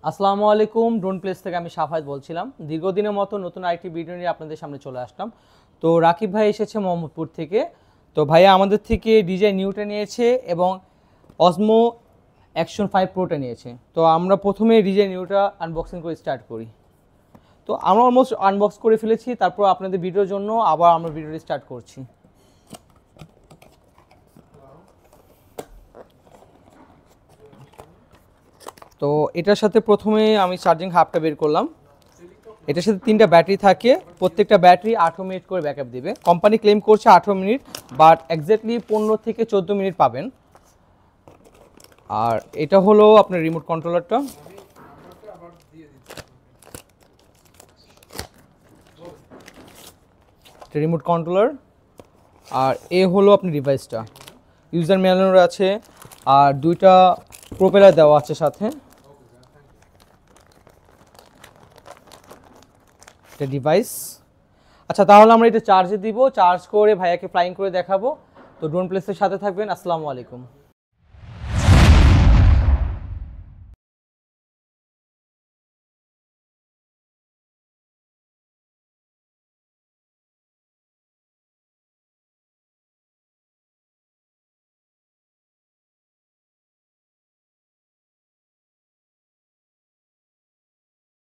আসসালামু আলাইকুম, drone place থেকে আমি শাফায়েত বলছিলাম। দীর্ঘদিনের মতো নতুন আরেকটি ভিডিও নিয়ে আপনাদের সামনে চলে আসলাম। তো রাকিব ভাই এসেছে মোহাম্মদপুর থেকে। তো ভাইয়া আমাদের থেকে ডিজাই নিউটা নিয়েছে এবং অসমো অ্যাকশন 5 প্রোটা নিয়েছে। তো আমরা প্রথমে ডিজাই নিউটা আনবক্সিং করে স্টার্ট করি। তো আমরা অলমোস্ট আনবক্স করে ফেলেছি, তারপর আপনাদের ভিডিওর জন্য আবার আমরা ভিডিওটি স্টার্ট করছি। তো এটার সাথে প্রথমে আমি চার্জিং হাবটা বের করলাম। এটার সাথে 3টা ব্যাটারি থাকে, প্রত্যেকটা ব্যাটারি 18 মিনিট করে ব্যাকআপ দিবে। কোম্পানি ক্লেম করছে 18 মিনিট, বাট এক্স্যাক্টলি 15 থেকে 14 মিনিট পাবেন। আর এটা হলো আপনার রিমোট কন্ট্রোলারটা। রিমোট কন্ট্রোলার আর এ হলো আপনার ডিভাইসটা। ইউজার ম্যানুয়াল আছে আর 2টা প্রোপেলার দেওয়া আছে সাথে। এটা ডিভাইস। আচ্ছা, তাহলে আমরা এটা চার্জে দিব, চার্জ করে ভাইয়াকে ফ্লাইং করে দেখাবো। তো ড্রোন প্লেসের সাথে থাকবেন। আসসালামু আলাইকুম।